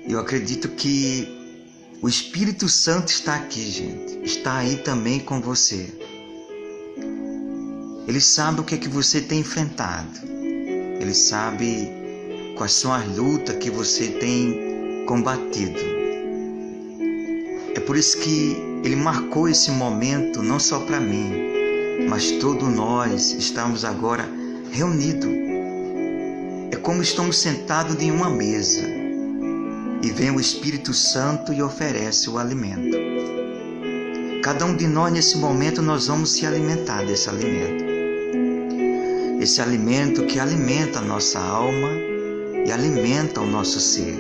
Eu acredito que o Espírito Santo está aqui, gente. Está aí também com você. Ele sabe o que é que você tem enfrentado. Ele sabe quais são as lutas que você tem combatido. É por isso que Ele marcou esse momento não só para mim, mas todos nós estamos agora reunidos. É como estamos sentados em uma mesa e vem o Espírito Santo e oferece o alimento. Cada um de nós nesse momento nós vamos se alimentar desse alimento. Esse alimento que alimenta a nossa alma e alimenta o nosso ser.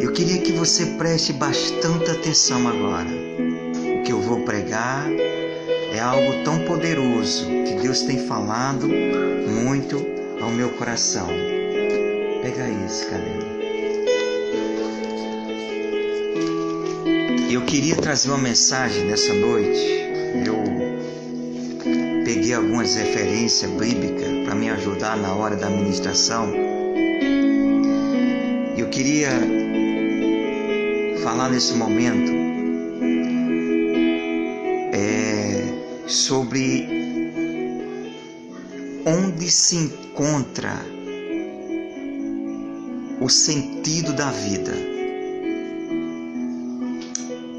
Eu queria que você preste bastante atenção agora. O que eu vou pregar é algo tão poderoso que Deus tem falado muito ao meu coração. Pega isso, cadê? Eu queria trazer uma mensagem nessa noite. Eu peguei algumas referências bíblicas para me ajudar na hora da ministração. Eu queria falar nesse momento sobre onde se encontra o sentido da vida.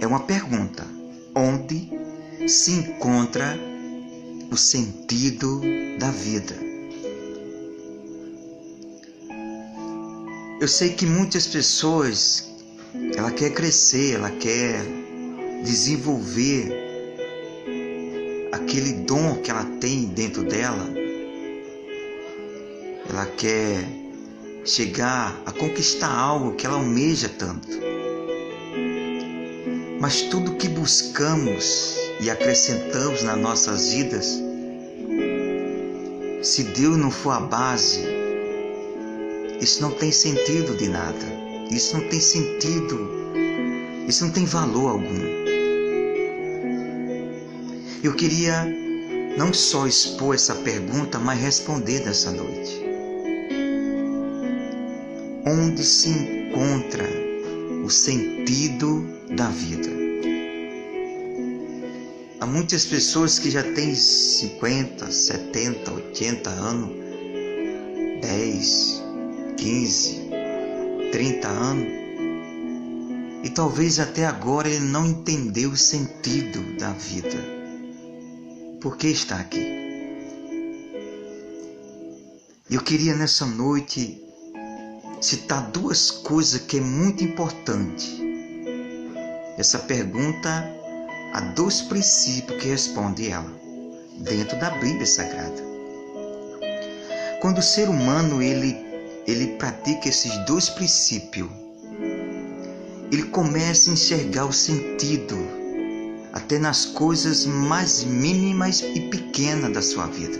É uma pergunta. Onde se encontra o sentido da vida? Eu sei que muitas pessoas, ela quer crescer, ela quer desenvolver aquele dom que ela tem dentro dela. Ela quer chegar a conquistar algo que ela almeja tanto. Mas tudo que buscamos e acrescentamos nas nossas vidas, se Deus não for a base, isso não tem sentido de nada. Isso não tem sentido, isso não tem valor algum. Eu queria não só expor essa pergunta, mas responder nessa noite. Onde se encontra o sentido da vida? Há muitas pessoas que já têm 50, 70, 80 anos, 10, 15, 30 anos, e talvez até agora ele não entendeu o sentido da vida. Por que está aqui? Eu queria nessa noite citar duas coisas que é muito importante. Essa pergunta, há dois princípios que respondem ela, dentro da Bíblia Sagrada. Quando o ser humano ele pratica esses dois princípios, ele começa a enxergar o sentido até nas coisas mais mínimas e pequenas da sua vida.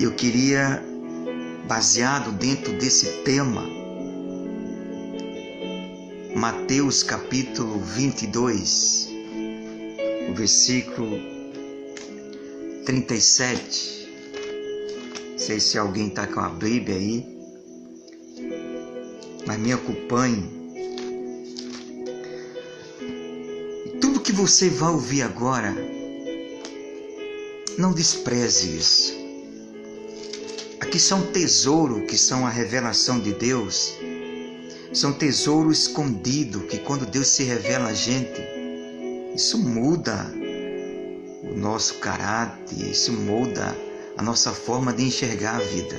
Eu queria, baseado dentro desse tema, Mateus capítulo 22, o versículo 37. Não sei se alguém está com a Bíblia aí, mas me acompanhe. Tudo que você vai ouvir agora, não despreze isso. Aqui são tesouros que são a revelação de Deus. São tesouros escondidos que quando Deus se revela a gente, isso muda o nosso caráter, isso muda a nossa forma de enxergar a vida.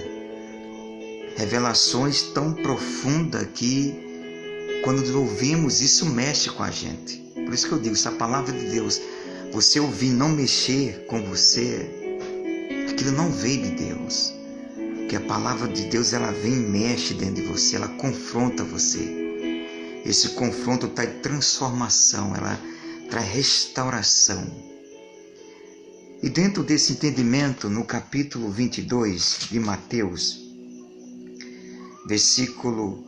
Revelações tão profundas que quando ouvimos isso mexe com a gente. Por isso que eu digo, se a palavra de Deus, você ouvir não mexer com você, aquilo não veio de Deus. Porque a palavra de Deus, ela vem e mexe dentro de você, ela confronta você. Esse confronto traz transformação, ela traz restauração. E dentro desse entendimento, no capítulo 22 de Mateus, versículo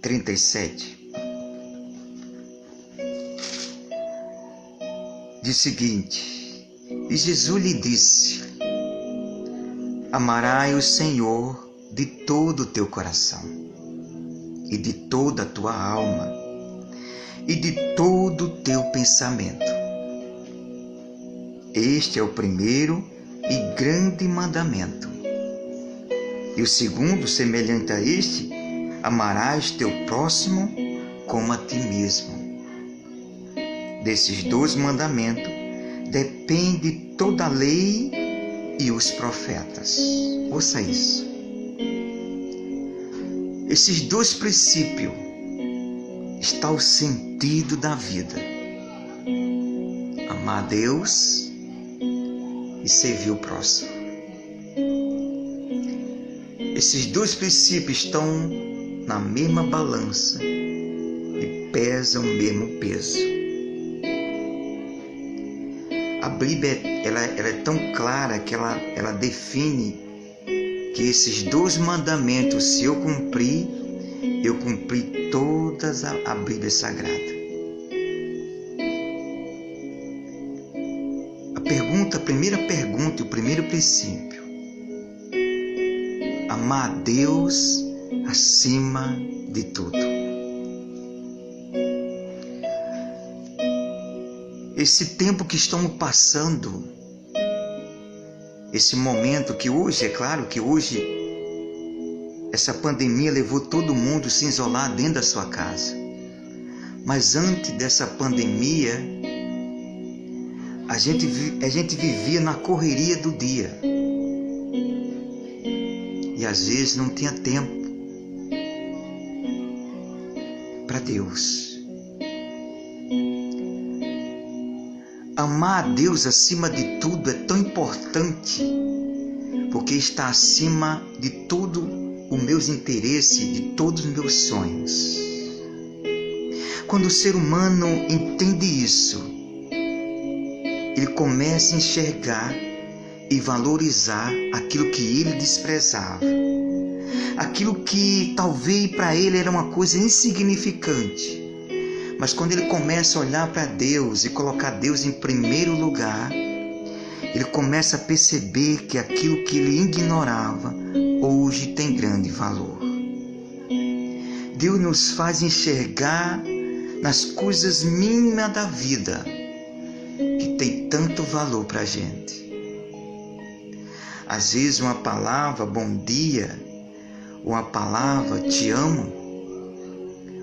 37, diz o seguinte: E Jesus lhe disse: Amarai o Senhor, de todo o teu coração, e de toda a tua alma, e de todo o teu pensamento. Este é o primeiro e grande mandamento. E o segundo, semelhante a este, amarás teu próximo como a ti mesmo. Desses 2 mandamentos depende toda a lei e os profetas. Ouça isso. Esses 2 princípios está o sentido da vida. Amar a Deus e servir o próximo. Esses 2 princípios estão na mesma balança e pesam o mesmo peso. A Bíblia ela é tão clara que ela define que esses 2 mandamentos, se eu cumpri toda a Bíblia Sagrada. A primeira pergunta e o primeiro princípio: amar a Deus acima de tudo. Esse tempo que estamos passando, esse momento que hoje, é claro que hoje, essa pandemia levou todo mundo a se isolar dentro da sua casa. Mas antes dessa pandemia, a gente vivia na correria do dia. E às vezes não tinha tempo para Deus. Amar a Deus acima de tudo é tão importante, porque está acima de todo os meus interesses, de todos os meus sonhos. Quando o ser humano entende isso, ele começa a enxergar e valorizar aquilo que ele desprezava, aquilo que talvez para ele era uma coisa insignificante. Mas quando ele começa a olhar para Deus e colocar Deus em primeiro lugar, ele começa a perceber que aquilo que ele ignorava hoje tem grande valor. Deus nos faz enxergar nas coisas mínimas da vida que tem tanto valor para a gente. Às vezes uma palavra bom dia, ou uma palavra te amo,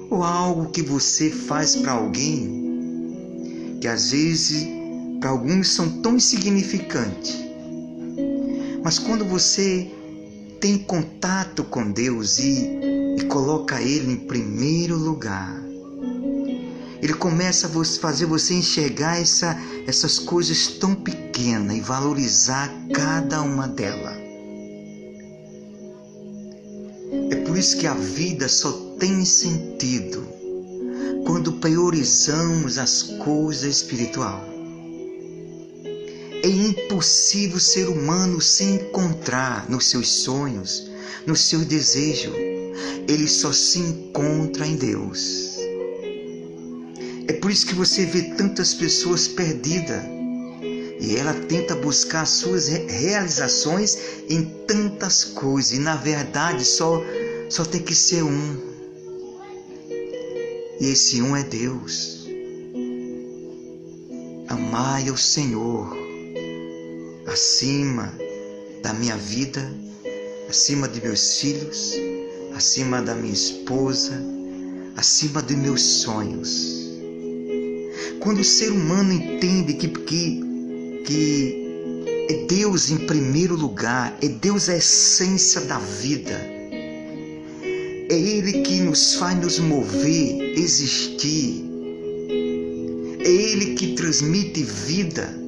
ou algo que você faz para alguém, que às vezes para alguns são tão insignificantes. Mas quando você tem contato com Deus e coloca Ele em primeiro lugar, Ele começa a fazer você enxergar essas coisas tão pequenas e valorizar cada uma delas. É por isso que a vida só tem sentido quando priorizamos as coisas espirituais. É impossível o ser humano se encontrar nos seus sonhos, nos seus desejos. Ele só se encontra em Deus. É por isso que você vê tantas pessoas perdidas e ela tenta buscar suas realizações em tantas coisas e na verdade só tem que ser um. E esse um é Deus. Amai ao Senhor acima da minha vida, acima de meus filhos, acima da minha esposa, acima de meus sonhos. Quando o ser humano entende que é Deus em primeiro lugar, é Deus a essência da vida, é Ele que nos faz nos mover, existir, é Ele que transmite vida,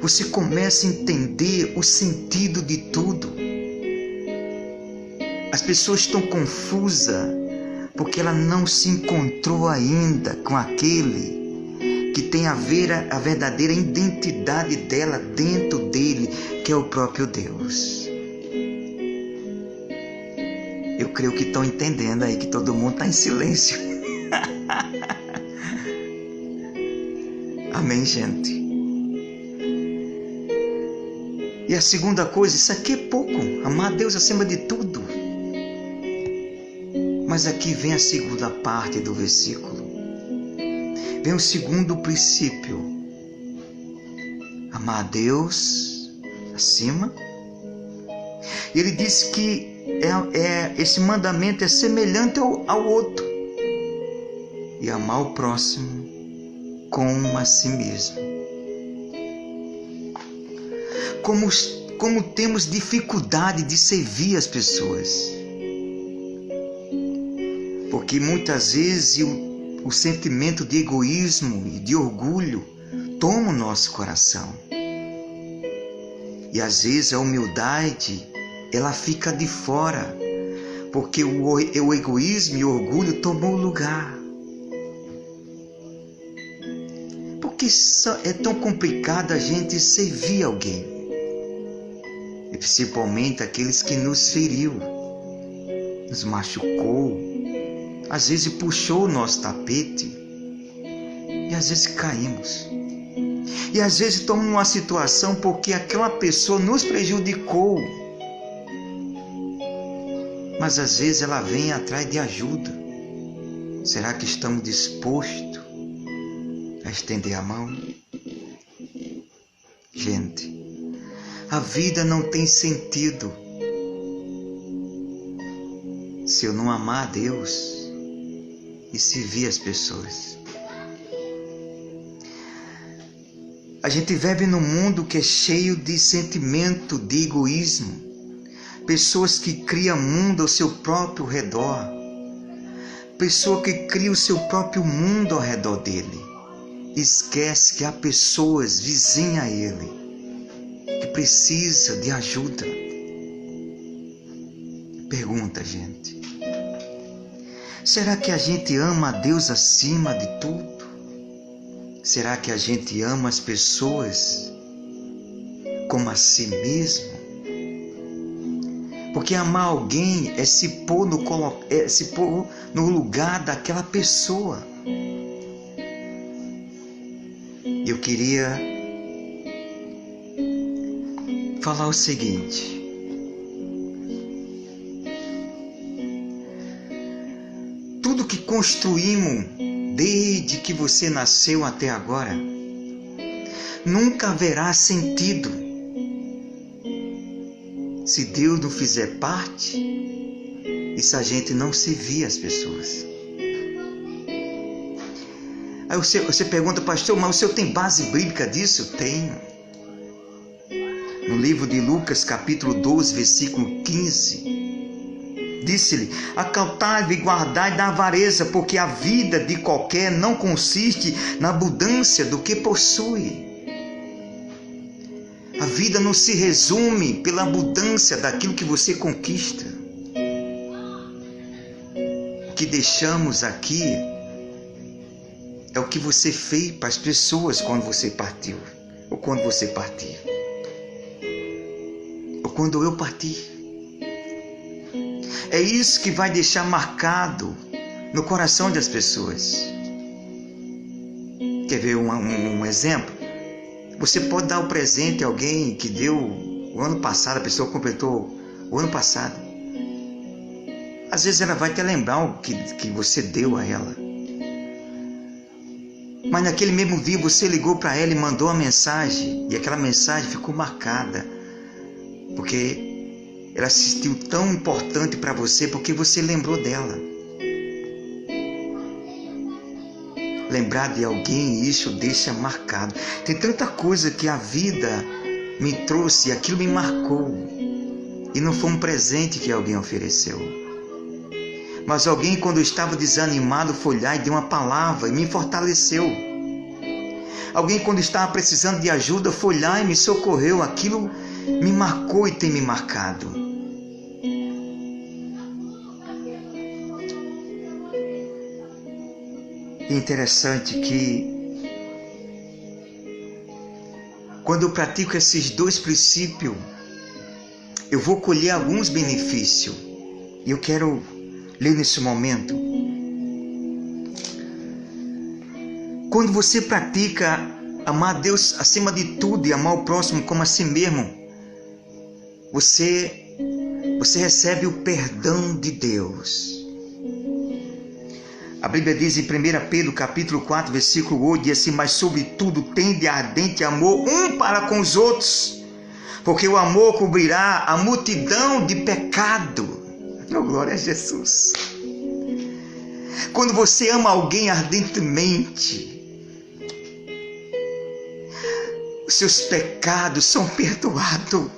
você começa a entender o sentido de tudo. As pessoas estão confusas porque ela não se encontrou ainda com aquele que tem a ver a verdadeira identidade dela dentro dele, que é o próprio Deus. Eu creio que estão entendendo aí que todo mundo está em silêncio. Amém, gente? E a segunda coisa, isso aqui é pouco. Amar a Deus acima de tudo. Mas aqui vem a segunda parte do versículo. Vem o segundo princípio. Amar a Deus acima. E ele diz que esse mandamento é semelhante ao outro. E amar o próximo como a si mesmo. Como temos dificuldade de servir as pessoas. Porque muitas vezes o sentimento de egoísmo e de orgulho toma o nosso coração. E às vezes a humildade, ela fica de fora, porque o egoísmo e o orgulho tomou o lugar. Porque é tão complicado a gente servir alguém, e principalmente aqueles que nos feriu, nos machucou, às vezes puxou o nosso tapete, e às vezes caímos. E às vezes estamos numa situação porque aquela pessoa nos prejudicou. Mas às vezes ela vem atrás de ajuda. Será que estamos dispostos a estender a mão? Gente, a vida não tem sentido se eu não amar a Deus e servir as pessoas. A gente vive num mundo que é cheio de sentimento de egoísmo. Pessoas que criam mundo ao seu próprio redor. Pessoa que cria o seu próprio mundo ao redor dele. Esquece que há pessoas vizinhas a ele que precisam de ajuda. Pergunta, gente. Será que a gente ama a Deus acima de tudo? Será que a gente ama as pessoas como a si mesmo? Porque amar alguém é se pôr no lugar daquela pessoa. Eu queria falar o seguinte. Tudo que construímos desde que você nasceu até agora, nunca haverá sentido se Deus não fizer parte e se a gente não servir as pessoas. Aí você pergunta, pastor, mas o senhor tem base bíblica disso? Tenho. No livro de Lucas, capítulo 12, versículo 15, disse-lhe: acautai-vos e guardai da avareza, porque a vida de qualquer não consiste na abundância do que possui. A vida não se resume pela abundância daquilo que você conquista. O que deixamos aqui é o que você fez para as pessoas quando você partiu, ou quando você partir, ou quando eu partir. É isso que vai deixar marcado no coração das pessoas. Quer ver um exemplo? Você pode dar um presente a alguém que deu o ano passado, a pessoa completou o ano passado. Às vezes ela vai até lembrar o que você deu a ela. Mas naquele mesmo dia você ligou para ela e mandou uma mensagem. E aquela mensagem ficou marcada. Porque ela se sentiu tão importante para você porque você lembrou dela. Lembrar de alguém, isso deixa marcado. Tem tanta coisa que a vida me trouxe e aquilo me marcou. E não foi um presente que alguém ofereceu. Mas alguém, quando eu estava desanimado, foi lá e deu uma palavra e me fortaleceu. Alguém, quando estava precisando de ajuda, foi lá e me socorreu. Aquilo me marcou e tem me marcado. É interessante que quando eu pratico esses dois princípios, eu vou colher alguns benefícios. E eu quero ler nesse momento. Quando você pratica amar a Deus acima de tudo e amar o próximo como a si mesmo, você recebe o perdão de Deus. A Bíblia diz em 1 Pedro capítulo 4, versículo 8, diz assim: mas sobretudo tende ardente amor um para com os outros, porque o amor cobrirá a multidão de pecado. Oh, glória a Jesus. Quando você ama alguém ardentemente, os seus pecados são perdoados.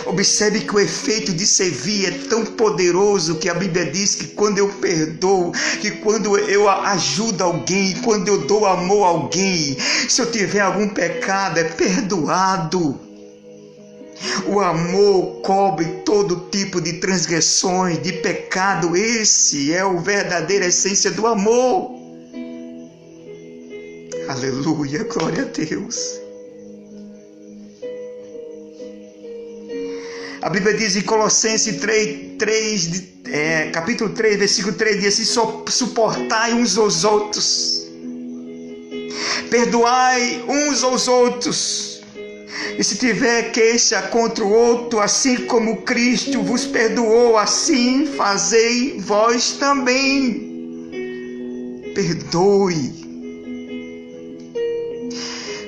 Observe que o efeito de servir é tão poderoso que a Bíblia diz que quando eu perdoo, que quando eu ajudo alguém, quando eu dou amor a alguém, se eu tiver algum pecado, é perdoado. O amor cobre todo tipo de transgressões, de pecado. Esse é a verdadeira essência do amor. Aleluia, glória a Deus. A Bíblia diz em Colossenses capítulo 3, versículo 3, diz assim: suportai uns aos outros, perdoai uns aos outros, e se tiver queixa contra o outro, assim como Cristo vos perdoou, assim fazei vós também. Perdoe.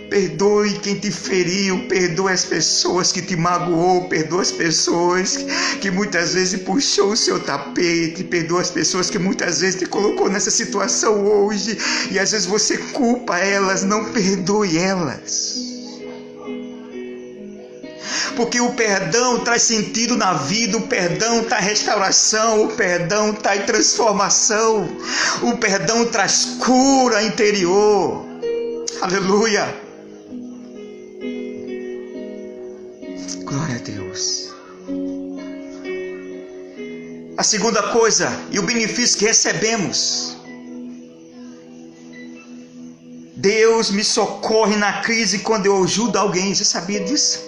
Perdoe quem te feriu, perdoe as pessoas que te magoou, perdoe as pessoas que muitas vezes puxou o seu tapete, perdoe as pessoas que muitas vezes te colocou nessa situação hoje e às vezes você culpa elas. Não perdoe elas. Porque o perdão traz sentido na vida, o perdão traz restauração, o perdão traz transformação, o perdão traz cura interior. Aleluia! Glória a Deus. A segunda coisa, e o benefício que recebemos: Deus me socorre na crise quando eu ajudo alguém. Você sabia disso?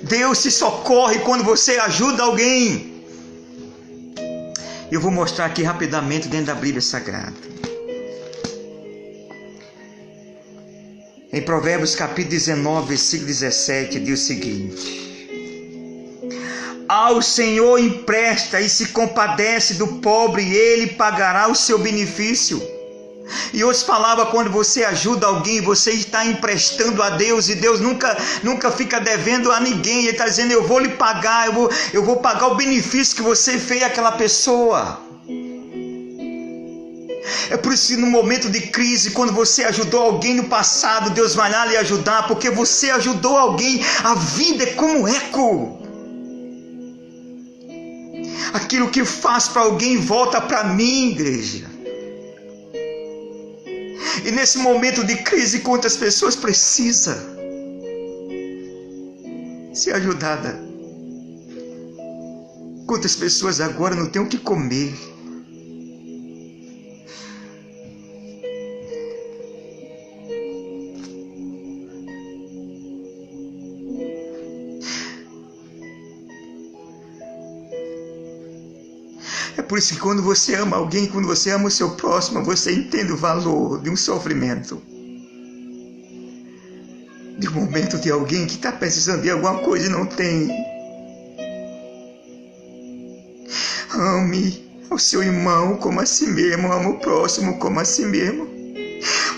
Deus te socorre quando você ajuda alguém. Eu vou mostrar aqui rapidamente dentro da Bíblia Sagrada. Em Provérbios capítulo 19, versículo 17, diz o seguinte: ao Senhor empresta e se compadece do pobre, e Ele pagará o seu benefício. Em outras palavras, quando você ajuda alguém, você está emprestando a Deus, e Deus nunca fica devendo a ninguém. Ele está dizendo: eu vou lhe pagar, eu vou pagar o benefício que você fez àquela pessoa. É por isso que no momento de crise, quando você ajudou alguém no passado, Deus vai lá lhe ajudar, porque você ajudou alguém. A vida é como eco. Aquilo que faz para alguém volta para mim, igreja. E nesse momento de crise, quantas pessoas precisam ser ajudadas? Quantas pessoas agora não têm o que comer? É por isso que quando você ama alguém, quando você ama o seu próximo, você entende o valor de um sofrimento. De um momento de alguém que está precisando de alguma coisa e não tem. Ame o seu irmão como a si mesmo, ame o próximo como a si mesmo.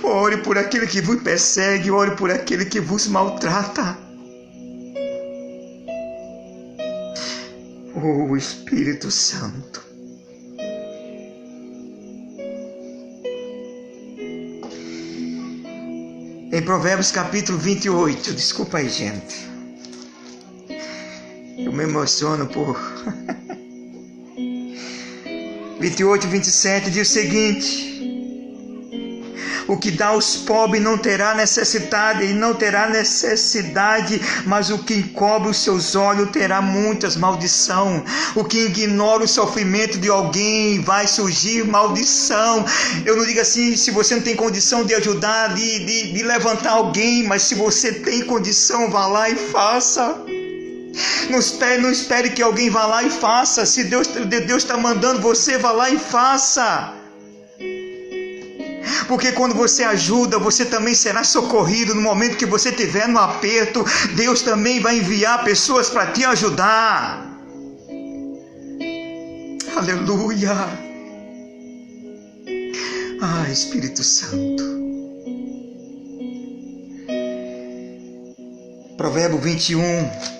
Ore por aquele que vos persegue, ore por aquele que vos maltrata. Oh, Espírito Santo. Em Provérbios capítulo 28, desculpa aí, gente. Eu me emociono por... 28, 27 diz o seguinte: o que dá aos pobres não terá necessidade, mas o que encobre os seus olhos terá muitas maldição. O que ignora o sofrimento de alguém, vai surgir maldição. Eu não digo assim, se você não tem condição de ajudar, de levantar alguém, mas se você tem condição, vá lá e faça. Não espere que alguém vá lá e faça. Se Deus está mandando você, vá lá e faça. Porque quando você ajuda, você também será socorrido. No momento que você estiver no aperto, Deus também vai enviar pessoas para te ajudar. Aleluia. Ah, Espírito Santo. Provérbio 21,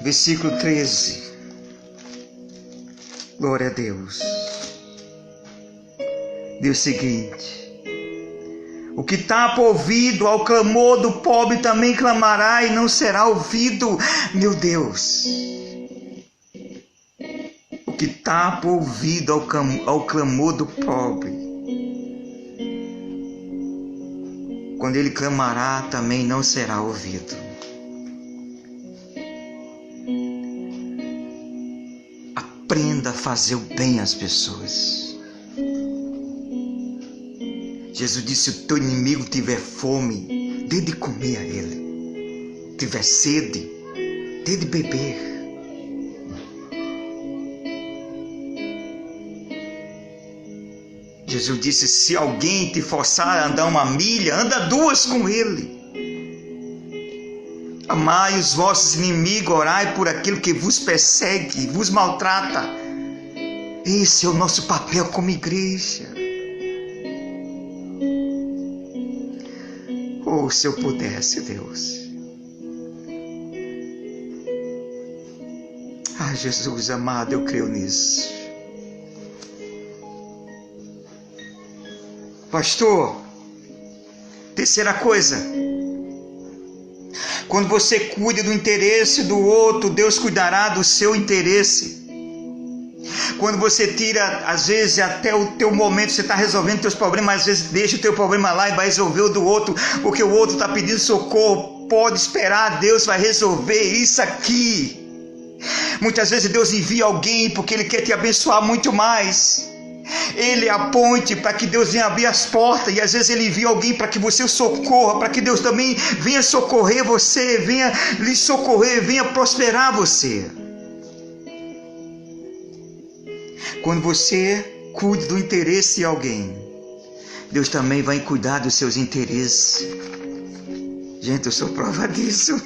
versículo 13. Glória a Deus. Diz o seguinte: o que tapa o ouvido ao clamor do pobre também clamará e não será ouvido. Meu Deus. O que tapa o ouvido ao clamor do pobre, quando ele clamará, também não será ouvido. Aprenda a fazer o bem às pessoas. Jesus disse: se o teu inimigo tiver fome, dê de comer a ele. Tiver sede, dê de beber. Jesus disse: se alguém te forçar a andar 1 milha, anda 2 com ele. Amai os vossos inimigos, orai por aquilo que vos persegue, vos maltrata. Esse é o nosso papel como igreja. Oh, se eu pudesse, Deus. Ah, Jesus amado, eu creio nisso. Pastor, terceira coisa. Quando você cuida do interesse do outro, Deus cuidará do seu interesse. Quando você tira, às vezes, até o teu momento, você está resolvendo teus problemas, às vezes deixa o teu problema lá e vai resolver o do outro, porque o outro está pedindo socorro. Pode esperar, Deus vai resolver isso aqui. Muitas vezes Deus envia alguém porque Ele quer te abençoar muito mais. Ele é a ponte para que Deus venha abrir as portas, e às vezes Ele envia alguém para que você o socorra, para que Deus também venha socorrer você, venha lhe socorrer, venha prosperar você. Quando você cuida do interesse de alguém, Deus também vai cuidar dos seus interesses. Gente, eu sou prova disso.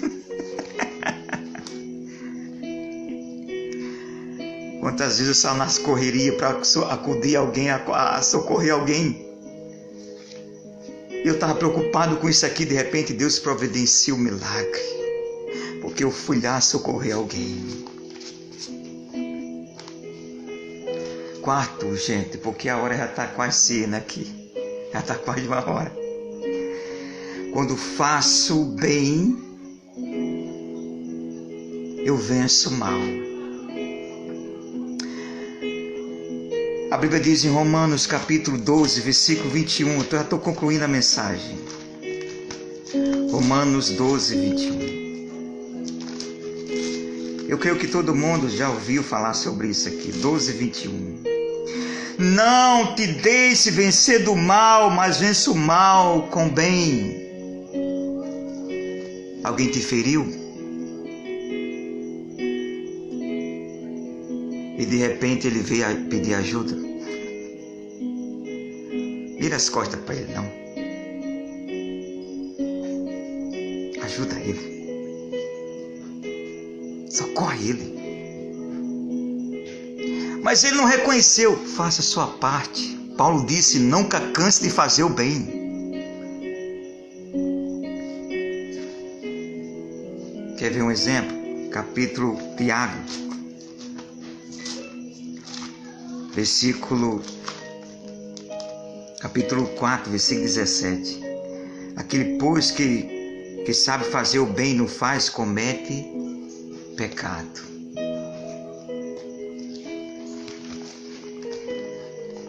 Quantas vezes eu saio nas correrias para acudir alguém, a socorrer alguém. Eu estava preocupado com isso aqui, de repente Deus providencia um milagre, porque eu fui lá socorrer alguém. Quarto, gente, porque a hora já está quase sendo aqui. Já está quase 1 hora. Quando faço o bem, eu venço o mal. A Bíblia diz em Romanos capítulo 12, versículo 21. Eu já estou concluindo a mensagem. Romanos 12, 21. Eu creio que todo mundo já ouviu falar sobre isso aqui. 12, 21. Não te deixe vencer do mal, mas vença o mal com bem. Alguém te feriu? E de repente ele veio pedir ajuda. Vira as costas para ele, não. Ajuda ele. Socorre ele. Mas ele não reconheceu. Faça a sua parte. Paulo disse: nunca canse de fazer o bem. Quer ver um exemplo? Capítulo Tiago, capítulo 4, versículo 17. Aquele, pois, que sabe fazer o bem e não faz, comete pecado.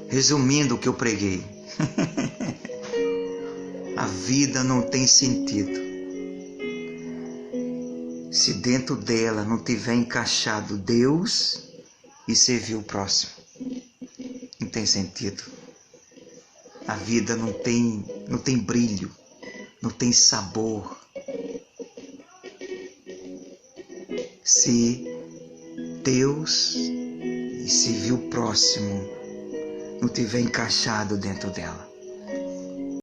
Resumindo o que eu preguei, a vida não tem sentido se dentro dela não tiver encaixado Deus e servir o próximo. Não tem sentido. A vida não tem brilho, não tem sabor, se Deus e servir o próximo não tiver encaixado dentro dela.